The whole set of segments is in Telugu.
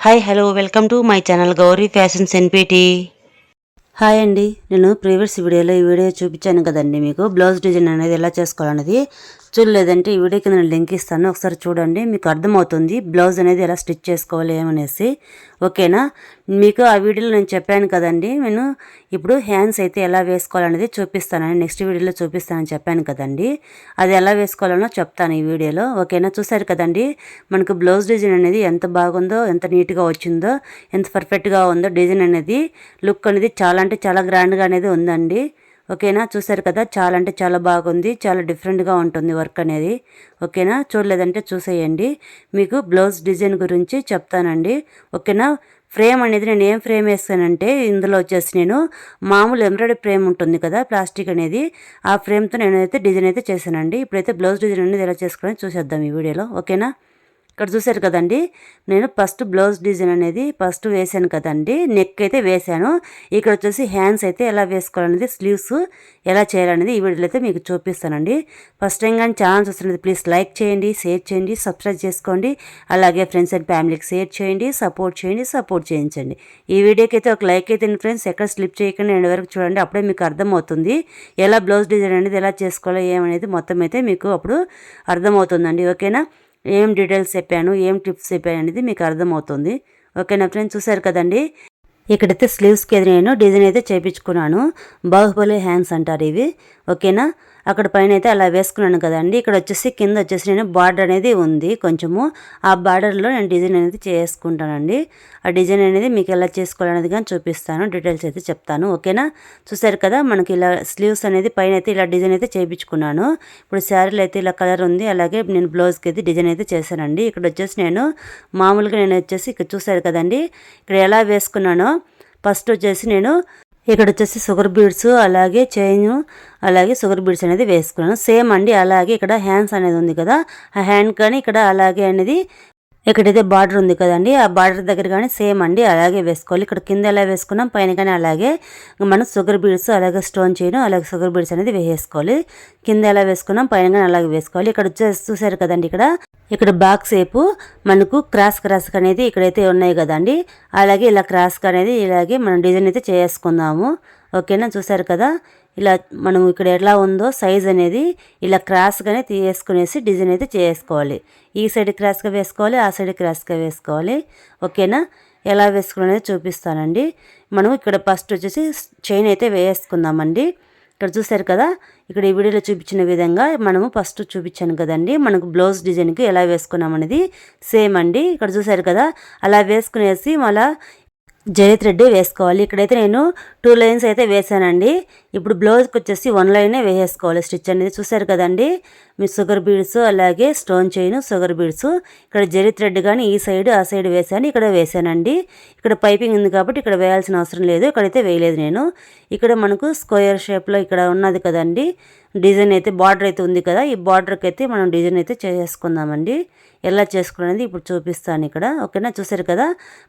Hi hello welcome to my channel Gauri fashions NPT. Hi అండి, నేను ప్రీవియస్ వీడియోలో ఈ వీడియో చూపించాను కదండి మీకు బ్లౌజ్ డిజైన్ అనేది ఎలా చేసుకోవాలనేది. చూడలేదంటే ఈ వీడియో కింద నేను లింక్ ఇస్తాను, ఒకసారి చూడండి, మీకు అర్థమవుతుంది బ్లౌజ్ అనేది ఎలా స్టిచ్ చేసుకోవాలి ఏమనేసి. ఓకేనా, మీకు ఆ వీడియోలో నేను చెప్పాను కదండి, నేను ఇప్పుడు హ్యాండ్స్ అయితే ఎలా వేసుకోవాలనేది చూపిస్తానని నెక్స్ట్ వీడియోలో చూపిస్తానని చెప్పాను కదండి. అది ఎలా వేసుకోవాలనో చెప్తాను ఈ వీడియోలో. ఓకేనా, చూసారు కదండి మనకు బ్లౌజ్ డిజైన్ అనేది ఎంత బాగుందో, ఎంత నీట్గా వచ్చిందో, ఎంత పర్ఫెక్ట్గా ఉందో. డిజైన్ అనేది లుక్ అనేది చాలా అంటే చాలా గ్రాండ్గా అనేది ఉందండి. ఓకేనా, చూసారు కదా, చాలా అంటే చాలా బాగుంది, చాలా డిఫరెంట్గా ఉంటుంది వర్క్ అనేది. ఓకేనా, చూడలేదంటే చూసేయండి, మీకు బ్లౌజ్ డిజైన్ గురించి చెప్తానండి. ఓకేనా, ఫ్రేమ్ అనేది నేను ఏం ఫ్రేమ్ వేస్తానంటే ఇందులో వచ్చేసి నేను మామూలు ఎంబ్రాయిడరీ ఫ్రేమ్ ఉంటుంది కదా ప్లాస్టిక్ అనేది, ఆ ఫ్రేమ్తో నేనైతే డిజైన్ అయితే చేశానండి. ఇప్పుడైతే బ్లౌజ్ డిజైన్ అనేది ఎలా చేసుకోవాలని చూసేద్దాం ఈ వీడియోలో. ఓకేనా, ఇక్కడ చూసారు కదండి, నేను ఫస్ట్ బ్లౌజ్ డిజైన్ అనేది ఫస్ట్ వేసాను కదండి, నెక్ అయితే వేసాను. ఇక్కడ వచ్చేసి హ్యాండ్స్ అయితే ఎలా వేసుకోవాలనేది, స్లీవ్స్ ఎలా చేయాలనేది ఈ వీడియోలో అయితే మీకు చూపిస్తానండి. ఫస్ట్ టైం కానీ ఛానల్ చూస్తున్నది ప్లీజ్ లైక్ చేయండి, షేర్ చేయండి, సబ్స్క్రైబ్ చేసుకోండి. అలాగే ఫ్రెండ్స్ అండ్ ఫ్యామిలీకి షేర్ చేయండి, సపోర్ట్ చేయించండి. ఈ వీడియోకి అయితే ఒక లైక్ అయితే ఫ్రెండ్స్, ఎక్కడ స్లిప్ చేయకుండా ఎండ్ వరకు చూడండి, అప్పుడే మీకు అర్థమవుతుంది ఎలా బ్లౌజ్ డిజైన్ అనేది ఎలా చేసుకోవాలో ఏమనేది మొత్తం అయితే మీకు అప్పుడు అర్థమవుతుందండి. ఓకేనా, ఏం డీటెయిల్స్ చెప్పాను, ఏం టిప్స్ చెప్పాను అనేది మీకు అర్థమవుతుంది. ఓకేనా ఫ్రెండ్స్, చూసారు కదండి, ఇక్కడైతే స్లీవ్స్కి అయితే నేను డిజైన్ అయితే చేయించుకున్నాను. బాహుబలి హ్యాండ్స్ అంటారు ఇవి. ఓకేనా, అక్కడ పైన అయితే అలా వేసుకున్నాను కదండి. ఇక్కడ వచ్చేసి కింద వచ్చేసి నేను బార్డర్ అనేది ఉంది కొంచెము, ఆ బార్డర్లో నేను డిజైన్ అనేది చేసుకుంటానండి. ఆ డిజైన్ అనేది మీకు ఎలా చేసుకోవాలనేది కానీ చూపిస్తాను, డీటెయిల్స్ అయితే చెప్తాను. ఓకేనా, చూసారు కదా, మనకి ఇలా స్లీవ్స్ అనేది పైన అయితే ఇలా డిజైన్ అయితే చేయించుకున్నాను. ఇప్పుడు శారీలో అయితే ఇలా కలర్ ఉంది, అలాగే నేను బ్లౌజ్కి అయితే డిజైన్ అయితే చేశానండి. ఇక్కడ వచ్చేసి నేను మామూలుగా నేను వచ్చేసి ఇక్కడ చూసారు కదండి, ఇక్కడ ఎలా వేసుకున్నానో ఫస్ట్ వచ్చేసి నేను ఇక్కడ వచ్చేసి షుగర్ బీడ్స్, అలాగే చైన్, అలాగే షుగర్ బీడ్స్ అనేది వేసుకున్నాను. సేమ్ అండి, అలాగే ఇక్కడ హ్యాండ్స్ అనేది ఉంది కదా, ఆ హ్యాండ్ కానీ ఇక్కడ అలాగే అనేది ఎక్కడైతే బార్డర్ ఉంది కదండి, ఆ బార్డర్ దగ్గర కానీ సేమ్ అండి అలాగే వేసుకోవాలి. ఇక్కడ కింద ఎలా వేసుకున్నాం, పైన కానీ అలాగే మనం షుగర్ బీడ్స్, అలాగే స్టోన్ చైన్, అలాగే షుగర్ బీడ్స్ అనేది వేసుకోవాలి. కింద ఎలా వేసుకున్నాం, పైన కానీ అలాగే వేసుకోవాలి. ఇక్కడ వచ్చేసి చూసారు కదండి, ఇక్కడ బాక్స్ షేపు మనకు క్రాస్ అనేది ఇక్కడైతే ఉన్నాయి కదండి, అలాగే ఇలా క్రాస్ అనేది ఇలాగే మనం డిజైన్ అయితే చేసుకుందాము. ఓకేనా, చూసారు కదా, ఇలా మనం ఇక్కడ ఎలా ఉందో సైజ్ అనేది ఇలా క్రాస్గానే తీసుకునేసి డిజైన్ అయితే చేసుకోవాలి. ఈ సైడ్ క్రాస్గా వేసుకోవాలి, ఆ సైడ్ క్రాస్గా వేసుకోవాలి. ఓకేనా, ఎలా వేసుకోవాలనేది చూపిస్తానండి. మనం ఇక్కడ ఫస్ట్ వచ్చేసి చైన్ అయితే వేసుకుందామండి. ఇక్కడ చూసారు కదా, ఇక్కడ ఈ వీడియోలో చూపించిన విధంగా మనము ఫస్ట్ చూపించాను కదండి, మనకు బ్లౌజ్ డిజైన్కి ఎలా వేసుకున్నాం అనేది సేమ్ అండి. ఇక్కడ చూసారు కదా, అలా వేసుకునేసి మళ్ళీ జరీ థ్రెడ్ వేసుకోవాలి. ఇక్కడైతే నేను 2 లైన్స్ అయితే వేసానండి. ఇప్పుడు బ్లౌజ్కి వచ్చేసి 1 లైనే వేసేసుకోవాలి స్టిచ్ అనేది. చూసారు కదండి, మీ షుగర్ బీడ్స్, అలాగే స్టోన్ చైన్, షుగర్ బీడ్స్, ఇక్కడ జరీ థ్రెడ్ కానీ ఈ సైడ్ ఆ సైడ్ వేసాను, ఇక్కడ వేసానండి. ఇక్కడ పైపింగ్ ఉంది కాబట్టి ఇక్కడ వేయాల్సిన అవసరం లేదు, ఇక్కడైతే వేయలేదు నేను. ఇక్కడ మనకు స్క్వేర్ షేప్లో ఇక్కడ ఉన్నది కదండి డిజైన్ అయితే, బార్డర్ అయితే ఉంది కదా, ఈ బార్డర్కి అయితే మనం డిజైన్ అయితే చేసుకుందామండి. ఎలా చేసుకునేది ఇప్పుడు చూపిస్తాను ఇక్కడ. ఓకేనా, చూసారు కదా,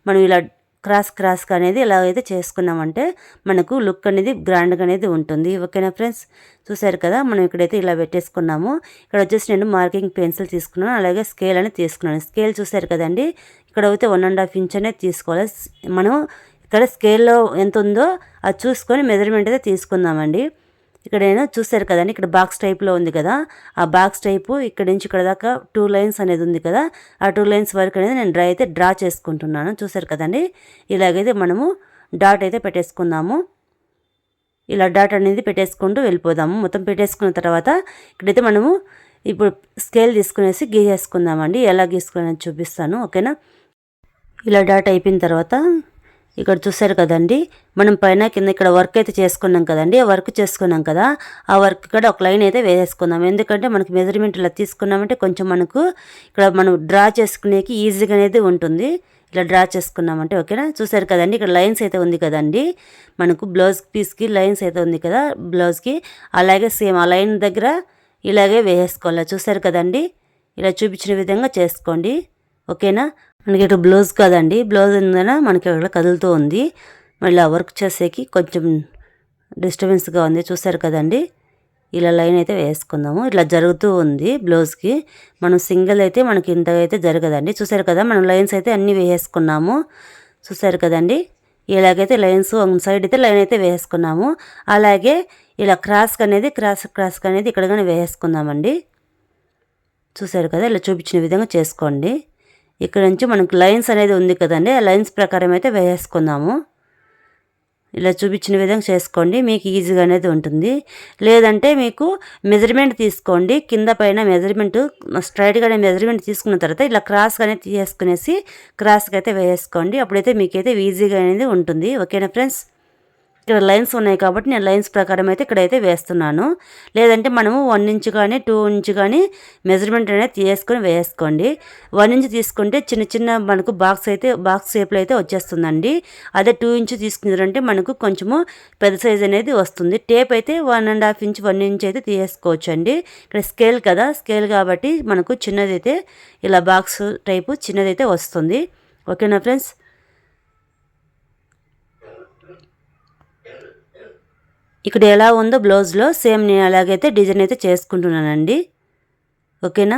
మనం ఇలా క్రాస్ అనేది ఇలా అయితే చేసుకున్నామంటే మనకు లుక్ అనేది గ్రాండ్గా అనేది ఉంటుంది. ఓకేనా ఫ్రెండ్స్, చూసారు కదా, మనం ఇక్కడైతే ఇలా పెట్టేసుకున్నాము. ఇక్కడ వచ్చేసి నేను మార్కింగ్ పెన్సిల్ తీసుకున్నాను, అలాగే స్కేల్ అనేది తీసుకున్నాను. స్కేల్ చూసారు కదండి, ఇక్కడ అయితే 1.5 ఇంచ్ అనేది తీసుకోవాలి. మనం ఇక్కడ స్కేల్లో ఎంత ఉందో అది చూసుకొని మెజర్మెంట్ అయితే తీసుకుందామండి. ఇక్కడ నేను చూసారు కదండి, ఇక్కడ బాక్స్ టైప్లో ఉంది కదా, ఆ బాక్స్ టైపు ఇక్కడ నుంచి ఇక్కడ దాకా 2 లైన్స్ అనేది ఉంది కదా, ఆ 2 లైన్స్ వరకు అనేది నేను డ్రా చేసుకుంటున్నాను. చూసారు కదండి, ఇలాగైతే మనము డాట్ అయితే పెట్టేసుకుందాము. ఇలా డాట్ అనేది పెట్టేసుకుంటూ వెళ్ళిపోదాము. మొత్తం పెట్టేసుకున్న తర్వాత ఇక్కడైతే మనము ఇప్పుడు స్కేల్ తీసుకునేసి గీసేసుకుందామండి. ఎలా గీసుకునేది చూపిస్తాను. ఓకేనా, ఇలా డాట్ అయిపోయిన తర్వాత ఇక్కడ చూసారు కదండి, మనం పైన కింద ఇక్కడ వర్క్ అయితే చేసుకున్నాం కదండి, ఆ వర్క్ చేసుకున్నాం కదా, ఆ వర్క్ ఇక్కడ ఒక లైన్ అయితే వేసేసుకుందాం. ఎందుకంటే మనకి మెజర్మెంట్ ఇలా తీసుకున్నామంటే కొంచెం మనకు ఇక్కడ మనం డ్రా చేసుకునేకి ఈజీగా అనేది ఉంటుంది, ఇలా డ్రా చేసుకున్నామంటే. ఓకేనా, చూసారు కదండి, ఇక్కడ లైన్స్ అయితే ఉంది కదండి, మనకు బ్లౌజ్ పీస్కి లైన్స్ అయితే ఉంది కదా బ్లౌజ్కి, అలాగే సేమ్ ఆ లైన్ దగ్గర ఇలాగే వేసేసుకోవాలి. చూసారు కదండి, ఇలా చూపించిన విధంగా చేసుకోండి. ఓకేనా, మనకి ఇక్కడ బ్లౌజ్ కదండి, బ్లౌజ్ ఉందన మనకి ఇక్కడ కదులుతూ ఉంది, మళ్ళీ వర్క్ చేసేకి కొంచెం డిస్టర్బెన్స్గా ఉంది. చూసారు కదండి, ఇలా లైన్ అయితే వేసుకుందాము. ఇట్లా జరుగుతూ ఉంది బ్లౌజ్కి. మనం సింగిల్ అయితే మనకి ఇంత అయితే జరగదండి. చూసారు కదా, మనం లైన్స్ అయితే అన్నీ వేసుకున్నాము. చూసారు కదండి, ఇలాగైతే లైన్స్ వన్ సైడ్ అయితే లైన్ అయితే వేసుకున్నాము. అలాగే ఇలా క్రాస్ అనేది ఇక్కడ కానీ వేసుకుందామండి. చూసారు కదా, ఇలా చూపించిన విధంగా చేసుకోండి. ఇక్కడ నుంచి మనకు లైన్స్ అనేది ఉంది కదండి, ఆ లైన్స్ ప్రకారం అయితే వేసుకుందాము. ఇలా చూపించిన విధంగా చేసుకోండి, మీకు ఈజీగా అనేది ఉంటుంది. లేదంటే మీకు మెజర్మెంట్ తీసుకోండి, కింద పైన మెజర్మెంట్ స్ట్రైట్గానే మెజర్మెంట్ తీసుకున్న తర్వాత ఇలా క్రాస్గా అనేది తీసుకునేసి క్రాస్గా అయితే వేసుకోండి. అప్పుడైతే మీకైతే ఈజీగా అనేది ఉంటుంది. ఓకేనా ఫ్రెండ్స్, ఇక్కడ లైన్స్ ఉన్నాయి కాబట్టి నేను లైన్స్ ప్రకారం అయితే ఇక్కడైతే వేస్తున్నాను. లేదంటే మనము 1 ఇంచ్ కానీ 2 ఇంచ్ కానీ మెజర్మెంట్ అనేది తీసుకొని వేసుకోండి. 1 ఇంచ్ తీసుకుంటే చిన్న చిన్న మనకు బాక్స్ షేప్లో అయితే వచ్చేస్తుందండి. అదే 2 ఇంచ్ తీసుకున్నారంటే మనకు కొంచెము పెద్ద సైజ్ అనేది వస్తుంది. టేప్ అయితే 1.5 ఇంచ్ 1 ఇంచ్ అయితే తీసుకోవచ్చు అండి. ఇక్కడ స్కేల్ కదా, స్కేల్ కాబట్టి మనకు చిన్నదైతే ఇలా బాక్స్ టైపు చిన్నదైతే వస్తుంది. ఓకేనా ఫ్రెండ్స్, ఇక్కడ ఎలా ఉందో బ్లౌజ్లో సేమ్ నేను అలాగైతే డిజైన్ అయితే చేసుకుంటున్నానండి. ఓకేనా,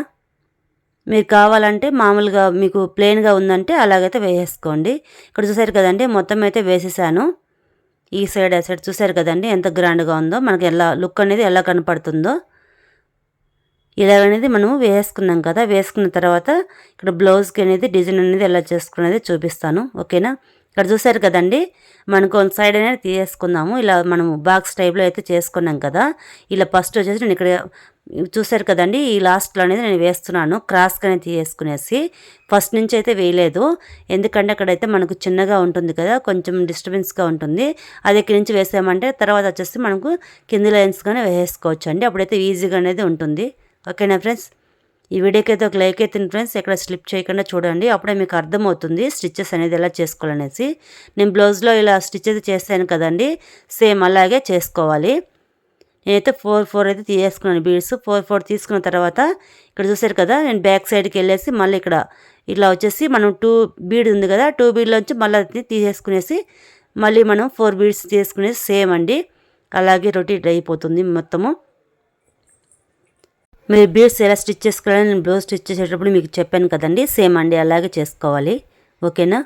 మీరు కావాలంటే మామూలుగా మీకు ప్లెయిన్గా ఉందంటే అలాగైతే వేసేసుకోండి. ఇక్కడ చూసారు కదండి, మొత్తం అయితే వేసేసాను. ఈ సైడ్ ఆ సైడ్ చూసారు కదండి ఎంత గ్రాండ్గా ఉందో, మనకి ఎలా లుక్ అనేది ఎలా కనపడుతుందో. ఇలాగనేది మనము వేసుకున్నాం కదా, వేసుకున్న తర్వాత ఇక్కడ బ్లౌజ్కి అనేది డిజైన్ అనేది ఎలా చేసుకునేది చూపిస్తాను. ఓకేనా, ఇక్కడ చూసారు కదండి, మనకు వన్ సైడ్ అనేది తీసేసుకుందాము. ఇలా మనము బాక్స్ టైప్లో అయితే చేసుకున్నాం కదా. ఇలా ఫస్ట్ వచ్చేసి నేను ఇక్కడ చూసారు కదండి, ఈ లాస్ట్లో అనేది నేను వేస్తున్నాను. క్రాస్గా అనేది తీసేసుకునేసి ఫస్ట్ నుంచి అయితే వేయలేదు, ఎందుకంటే అక్కడైతే మనకు చిన్నగా ఉంటుంది కదా, కొంచెం డిస్టర్బెన్స్గా ఉంటుంది. అది ఇక్కడి నుంచి వేసామంటే తర్వాత వచ్చేసి మనకు కింది లైన్స్గానే వేసుకోవచ్చు అండి, అప్పుడైతే ఈజీగా అనేది ఉంటుంది. ఓకేనా ఫ్రెండ్స్, ఈ వీడియోకి అయితే ఒక లైక్ అయితే ఫ్రెండ్స్, ఎక్కడ స్లిప్ చేయకుండా చూడండి, అప్పుడే మీకు అర్థమవుతుంది స్టిచ్చెస్ అనేది ఎలా చేసుకోవాలనేసి. నేను బ్లౌజ్లో ఇలా స్టిచ్ అయితే చేస్తాను కదండి, సేమ్ అలాగే చేసుకోవాలి. నేనైతే 4 అయితే తీసుకున్నాను బీడ్స్. 4 తీసుకున్న తర్వాత ఇక్కడ చూసారు కదా, నేను బ్యాక్ సైడ్కి వెళ్ళేసి మళ్ళీ ఇక్కడ ఇట్లా వచ్చేసి మనం 2 బీడ్ ఉంది కదా, 2 బీడ్లోంచి మళ్ళీ తీసేసుకునేసి మళ్ళీ మనం 4 బీడ్స్ తీసుకునేసి సేమ్ అండి అలాగే రొటేట్ అయిపోతుంది మొత్తము. మీరు బీడ్స్ ఎలా స్టిచ్ చేసుకోవాలని నేను బ్లౌజ్ స్టిచ్ చేసేటప్పుడు మీకు చెప్పాను కదండి, సేమ్ అండి అలాగే చేసుకోవాలి. ఓకేనా,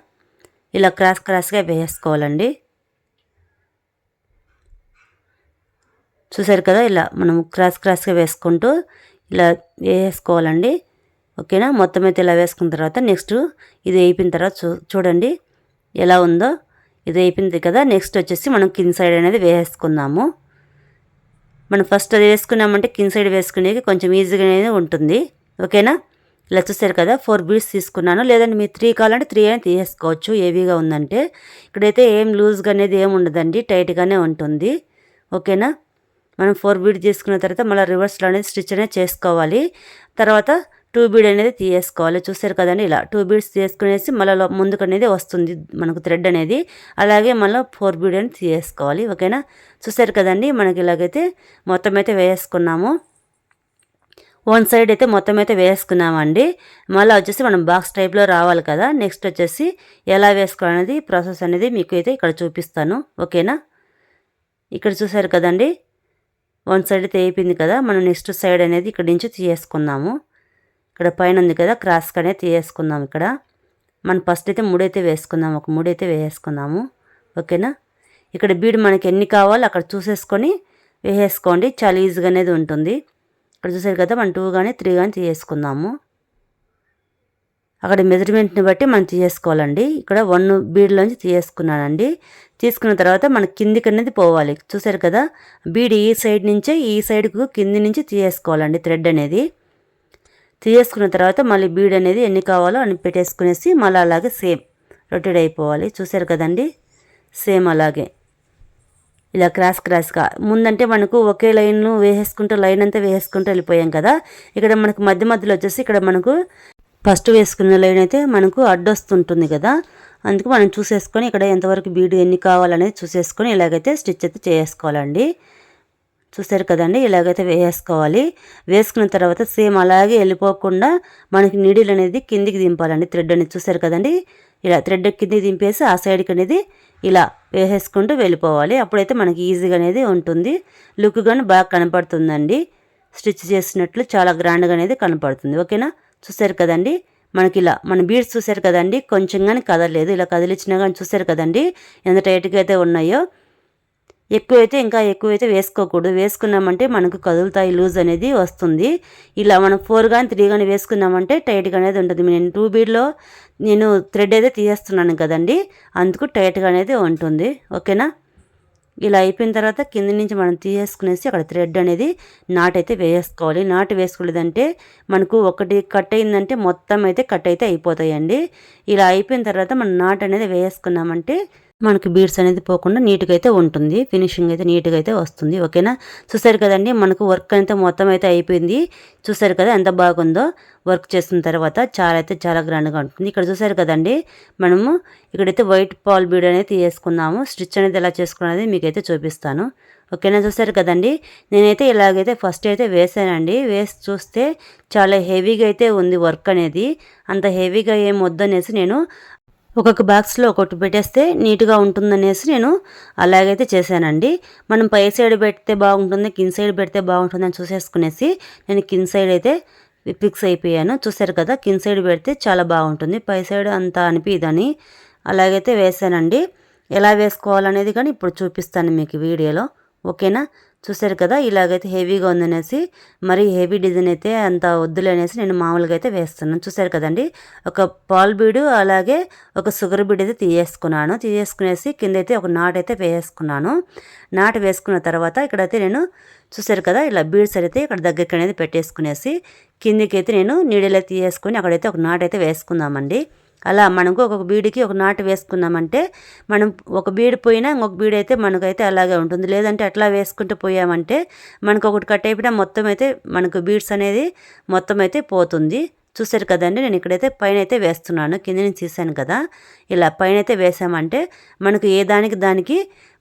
ఇలా క్రాస్గా వేసుకోవాలండి. చూసారు కదా, ఇలా మనం క్రాస్గా వేసుకుంటూ ఇలా వేసుకోవాలండి. ఓకేనా, మొత్తం అయితే ఇలా వేసుకున్న తర్వాత నెక్స్ట్ ఇది అయిపోయిన తర్వాత చూడండి ఎలా ఉందో. ఇది అయిపోయింది కదా, నెక్స్ట్ వచ్చేసి మనం కింద సైడ్ అనేది వేసుకుందాము. మనం ఫస్ట్ అది వేసుకున్నామంటే కింద సైడ్ వేసుకునేది కొంచెం ఈజీగానే ఉంటుంది. ఓకేనా, ఇలా చూసారు కదా, 4 బీడ్స్ తీసుకున్నాను. లేదంటే మీరు 3 కావాలంటే 3 అయినా తీసేసుకోవచ్చు హెవీగా ఉందంటే. ఇక్కడైతే ఏం లూజ్గా అనేది ఏమి ఉండదండి, టైట్గానే ఉంటుంది. ఓకేనా, మనం 4 బీడ్ తీసుకున్న తర్వాత మళ్ళీ రివర్స్లో అనేది స్టిచ్ అనేది చేసుకోవాలి. తర్వాత 2 బీడ్ అనేది తీసేసుకోవాలి. చూసారు కదండి, ఇలా 2 బీడ్స్ తీసుకునేసి మళ్ళీ ముందుకు అనేది వస్తుంది మనకు థ్రెడ్ అనేది, అలాగే మళ్ళీ 4 బీడ్ అనేది తీసేసుకోవాలి. ఓకేనా, చూసారు కదండి, మనకి ఇలాగైతే మొత్తం అయితే వేసుకున్నాము. వన్ సైడ్ అయితే మొత్తం అయితే వేసుకున్నామండి. మళ్ళీ వచ్చేసి మనం బాక్స్ టైప్లో రావాలి కదా, నెక్స్ట్ వచ్చేసి ఎలా వేసుకోవాలనేది ప్రాసెస్ అనేది మీకు అయితే ఇక్కడ చూపిస్తాను. ఓకేనా, ఇక్కడ చూసారు కదండి, వన్ సైడ్ అయితే అయిపోయింది కదా, మనం నెక్స్ట్ సైడ్ అనేది ఇక్కడ నుంచి తీసేసుకుందాము. ఇక్కడ పైన ఉంది కదా, క్రాస్గా అనేది తీసేసుకుందాం. ఇక్కడ మనం ఫస్ట్ అయితే 3 అయితే వేసుకుందాం, ఒక 3 అయితే వేసుకుందాము. ఓకేనా, ఇక్కడ బీడ్ మనకి ఎన్ని కావాలో అక్కడ చూసేసుకొని వేసేసుకోండి, చాలా ఈజీగా అనేది ఉంటుంది. ఇక్కడ చూసారు కదా, మనం 2 కానీ 3 కానీ తీసేసుకుందాము. అక్కడ మెజర్మెంట్ని బట్టి మనం తీసేసుకోవాలండి. ఇక్కడ 1 బీడ్లోంచి తీసేసుకున్నానండి. తీసుకున్న తర్వాత మన కిందికి అనేది పోవాలి. చూసారు కదా, బీడ్ ఈ సైడ్ నుంచే ఈ సైడ్కు కింది నుంచి తీసేసుకోవాలండి థ్రెడ్ అనేది. తీసేసుకున్న తర్వాత మళ్ళీ బీడ్ అనేది ఎన్ని కావాలో అని పెట్టేసుకునేసి మళ్ళీ అలాగే సేమ్ రొటేట్ అయిపోవాలి. చూసారు కదండి, సేమ్ అలాగే ఇలా క్రాస్గా ముందంటే మనకు ఒకే లైన్ వేసేసుకుంటూ లైన్ అంతా వేసేసుకుంటూ వెళ్ళిపోయాం కదా. ఇక్కడ మనకు మధ్యలో వచ్చేసి ఇక్కడ మనకు ఫస్ట్ వేసుకున్న లైన్ అయితే మనకు అడ్డొస్తుంటుంది కదా, అందుకు మనం చూసేసుకొని ఇక్కడ ఎంతవరకు బీడు ఎన్ని కావాలనేది చూసేసుకొని ఇలాగైతే స్టిచ్ అయితే చేసుకోవాలండి. చూసారు కదండి, ఇలాగైతే వేసుకోవాలి. వేసుకున్న తర్వాత సేమ్ అలాగే వెళ్ళిపోకుండా మనకి నీడిల్ అనేది కిందికి దింపాలండి, థ్రెడ్ అనేది. చూసారు కదండి, ఇలా థ్రెడ్ కిందికి దింపేసి ఆ సైడ్కి అనేది ఇలా వేసేసుకుంటూ వెళ్ళిపోవాలి. అప్పుడైతే మనకి ఈజీగా అనేది ఉంటుంది, లుక్ కానీ బాగా కనపడుతుందండి. స్టిచ్ చేసినట్లు చాలా గ్రాండ్గా అనేది కనపడుతుంది. ఓకేనా, చూసారు కదండి. మనకి ఇలా మన బీడ్స్ చూసారు కదండి, కొంచెం కానీ కదలలేదు. ఇలా కదిలిచ్చినా కానీ చూసారు కదండి ఎంత టైట్గా అయితే ఉన్నాయో. ఎక్కువైతే ఇంకా ఎక్కువైతే వేసుకోకూడదు, వేసుకున్నామంటే మనకు కదులుతాయి, లూజ్ అనేది వస్తుంది. ఇలా మనం 4 కానీ 3 కానీ వేసుకున్నామంటే టైట్గా అనేది ఉంటుంది. నేను 2 బీడ్లో నేను థ్రెడ్ అయితే తీసేస్తున్నాను కదండి, అందుకు టైట్గా అనేది ఉంటుంది. ఓకేనా, ఇలా అయిపోయిన తర్వాత కింద నుంచి మనం తీసేసుకునేసి అక్కడ థ్రెడ్ అనేది నాటైతే వేసుకోవాలి. నాటు వేసుకోలేదంటే మనకు ఒకటి కట్ అయిందంటే మొత్తం అయితే కట్ అయితే అయిపోతాయండి. ఇలా అయిపోయిన తర్వాత మనం నాట్ అనేది వేసుకున్నామంటే మనకి బీడ్స్ అనేది పోకుండా నీట్గా అయితే ఉంటుంది, ఫినిషింగ్ అయితే నీట్గా అయితే వస్తుంది. ఓకేనా, చూసారు కదండి మనకు వర్క్ అయితే మొత్తం అయితే అయిపోయింది. చూసారు కదా ఎంత బాగుందో. వర్క్ చేసిన తర్వాత చాలా గ్రాండ్గా ఉంటుంది. ఇక్కడ చూసారు కదండి మనము ఇక్కడైతే వైట్ పాల్ బీడ్ అనేది తీసేసుకున్నాము. స్టిచ్ అనేది ఎలా చేసుకున్నది మీకైతే చూపిస్తాను. ఓకేనా, చూసారు కదండి నేనైతే ఇలాగైతే ఫస్ట్ అయితే వేసానండి. వేసి చూస్తే చాలా హెవీగా అయితే ఉంది వర్క్ అనేది. అంత హెవీగా ఏం వద్దనేసి నేను ఒక్కొక్క బాక్స్లో ఒకటి పెట్టేస్తే నీట్గా ఉంటుందనేసి నేను అలాగైతే చేశానండి. మనం పై సైడ్ పెడితే బాగుంటుంది, కింద సైడ్ పెడితే బాగుంటుంది అని చూసేసుకునేసి నేను కింద సైడ్ అయితే ఫిక్స్ అయిపోయాను. చూసారు కదా కింద సైడ్ పెడితే చాలా బాగుంటుంది, పై సైడ్ అంత అనిపిదని అలాగైతే వేసానండి. ఎలా వేసుకోవాలనేది కానీ ఇప్పుడు చూపిస్తాను మీకు వీడియోలో. ఓకేనా, చూసారు కదా ఇలాగైతే హెవీగా ఉందనేసి మరి హెవీ డిజైన్ అయితే అంత వద్దులే అనేసి నేను మామూలుగా అయితే వేస్తున్నాను. చూసారు కదండి ఒక పాల్ బీడు అలాగే ఒక షుగర్ బీడ్ అయితే తీసేసుకునేసి కింద అయితే ఒక నాట్ అయితే వేసుకున్నాను. నాట్ వేసుకున్న తర్వాత ఇక్కడైతే నేను చూసారు కదా ఇలా బీడ్స్ అయితే ఇక్కడ దగ్గరికి అనేది పెట్టేసుకునేసి కిందికి అయితే నేను నీడలో తీసేసుకొని అక్కడైతే ఒక నాట్ అయితే వేసుకుందామండి. అలా మనకు ఒక బీడికి ఒక నాటు వేసుకున్నామంటే మనం ఒక బీడు పోయినా ఇంకొక బీడు అయితే మనకైతే అలాగే ఉంటుంది. లేదంటే అట్లా వేసుకుంటూ పోయామంటే మనకు ఒకటి కట్ అయిపోయినా మొత్తం అయితే మనకు బీడ్స్ అనేది మొత్తం అయితే పోతుంది. చూసారు కదండి నేను ఇక్కడైతే పైన అయితే వేస్తున్నాను, కింద నుంచి తీసాను కదా. ఇలా పైన అయితే వేసామంటే మనకు ఏ దానికి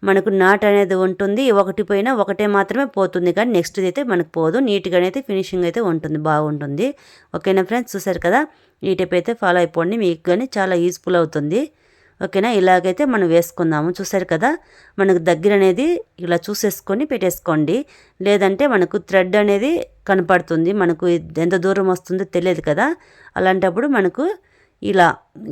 మనకు నాట్ అనేది ఉంటుంది. ఒకటి పోయినా ఒకటే మాత్రమే పోతుంది, కానీ నెక్స్ట్ అయితే మనకు పోదు. నీట్గా అయితే ఫినిషింగ్ అయితే ఉంటుంది, బాగుంటుంది. ఓకేనా ఫ్రెండ్స్, చూసారు కదా ఈ టిప్ అయితే ఫాలో అయిపోండి, మీకు కానీ చాలా యూస్ఫుల్ అవుతుంది. ఓకేనా, ఇలాగైతే మనం వేసుకుందాము. చూసారు కదా మనకు దగ్గర అనేది ఇలా చూసేసుకొని పెట్టేసుకోండి, లేదంటే మనకు థ్రెడ్ అనేది కనపడుతుంది, మనకు ఎంత దూరం వస్తుందో తెలియదు కదా. అలాంటప్పుడు మనకు ఇలా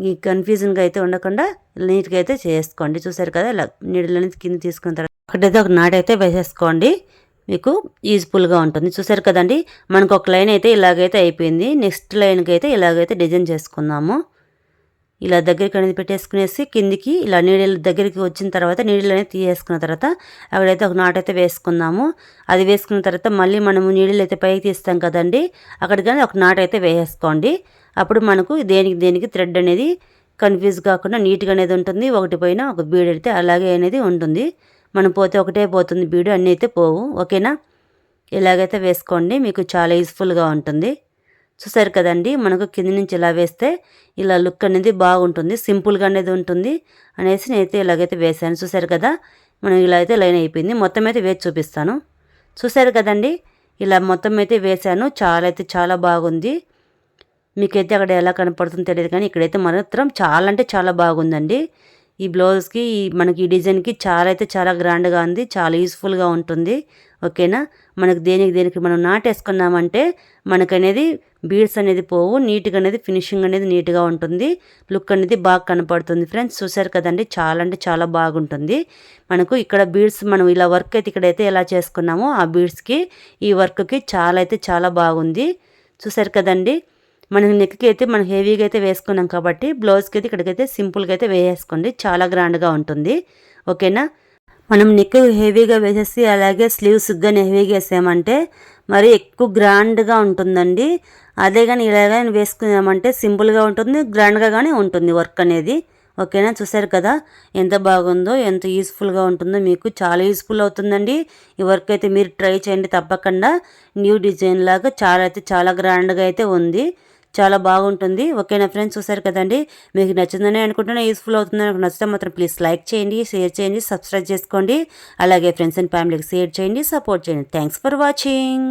ఈ కన్ఫ్యూజన్గా అయితే ఉండకుండా నీట్గా అయితే చేసుకోండి. చూసారు కదా ఇలా నీడలు అనేది కింద తీసుకున్న తర్వాత ఒకటైతే ఒక నాట్ అయితే వేసేసుకోండి, మీకు యూజ్ఫుల్గా ఉంటుంది. చూసారు కదండి మనకు ఒక లైన్ అయితే ఇలాగైతే అయిపోయింది. నెక్స్ట్ లైన్కి అయితే ఇలాగైతే డిజైన్ చేసుకుందాము. ఇలా దగ్గరికి అనేది పెట్టేసుకునేసి కిందికి ఇలా నీడల దగ్గరికి వచ్చిన తర్వాత నీడలు అనేది తీసేసుకున్న తర్వాత అక్కడైతే ఒక నాట్ అయితే వేసుకుందాము. అది వేసుకున్న తర్వాత మళ్ళీ మనము నీడలు అయితే పైకి తీస్తాం కదండి, అక్కడికి కానీ ఒక నాట్ అయితే వేసేసుకోండి. అప్పుడు మనకు దేనికి థ్రెడ్ అనేది కన్ఫ్యూజ్ కాకుండా నీట్గా అనేది ఉంటుంది. ఒకటి పైన ఒక బీడ్ అయితే అలాగే అనేది ఉంటుంది. మనం పోతే ఒకటే పోతుంది బీడు, అన్నీ అయితే పోవు. ఓకేనా, ఇలాగైతే వేసుకోండి, మీకు చాలా యూస్ఫుల్గా ఉంటుంది. చూసారు కదండి మనకు కింద నుంచి ఇలా వేస్తే ఇలా లుక్ అనేది బాగుంటుంది, సింపుల్గా అనేది ఉంటుంది అనేసి నేనైతే ఇలాగైతే వేసాను. చూసారు కదా మనం ఇలా అయితే లైన్ అయిపోయింది. మొత్తం అయితే వేసి చూపిస్తాను. చూసారు కదండి ఇలా మొత్తం అయితే వేసాను, చాలా బాగుంది. మీకైతే అక్కడ ఎలా కనపడుతుందో తెలియదు, కానీ ఇక్కడైతే మాత్రం చాలా అంటే చాలా బాగుందండి. ఈ బ్లౌజ్కి మనకి ఈ డిజైన్కి చాలా గ్రాండ్గా ఉంది, చాలా యూస్ఫుల్గా ఉంటుంది. ఓకేనా, మనకు దేనికి మనం నాటేసుకున్నామంటే మనకనేది బీడ్స్ అనేది పోవు, నీట్గా అనేది ఫినిషింగ్ అనేది నీట్గా ఉంటుంది, లుక్ అనేది బాగా కనపడుతుంది. ఫ్రెండ్స్ చూసారు కదండి చాలా అంటే చాలా బాగుంటుంది. మనకు ఇక్కడ బీడ్స్ మనం ఇలా వర్క్ అయితే ఇక్కడైతే ఎలా చేసుకున్నామో ఆ బీడ్స్కి ఈ వర్క్కి చాలా బాగుంది. చూసారు కదండి మనం నెక్కి అయితే మనం హెవీగా అయితే వేసుకున్నాం కాబట్టి బ్లౌజ్కి అయితే ఇక్కడికైతే సింపుల్గా అయితే వేసేసుకోండి, చాలా గ్రాండ్గా ఉంటుంది. ఓకేనా, మనం నెక్ హెవీగా వేసేసి అలాగే స్లీవ్స్ కానీ హెవీగా వేసామంటే మరి ఎక్కువ గ్రాండ్గా ఉంటుందండి. అదే కానీ ఇలాగ వేసుకున్నామంటే సింపుల్గా ఉంటుంది, గ్రాండ్గా కానీ ఉంటుంది వర్క్ అనేది. ఓకేనా, చూసారు కదా ఎంత బాగుందో, ఎంత యూస్ఫుల్గా ఉంటుందో, మీకు చాలా యూస్ఫుల్ అవుతుందండి. ఈ వర్క్ అయితే మీరు ట్రై చేయండి తప్పకుండా. న్యూ డిజైన్ లాగా చాలా గ్రాండ్గా అయితే ఉంది, చాలా బాగుంటుంది. ఓకేనా ఫ్రెండ్స్, చూసారు కదండి మీకు నచ్చిందని అనుకుంటున్నా, యూస్ఫుల్ అవుతుందని నాకు నచ్చితే మాత్రం ప్లీజ్ లైక్ చేయండి, షేర్ చేయండి, సబ్స్క్రైబ్ చేసుకోండి. అలాగే ఫ్రెండ్స్ అండ్ ఫ్యామిలీకి షేర్ చేయండి, సపోర్ట్ చేయండి. Thanks for watching.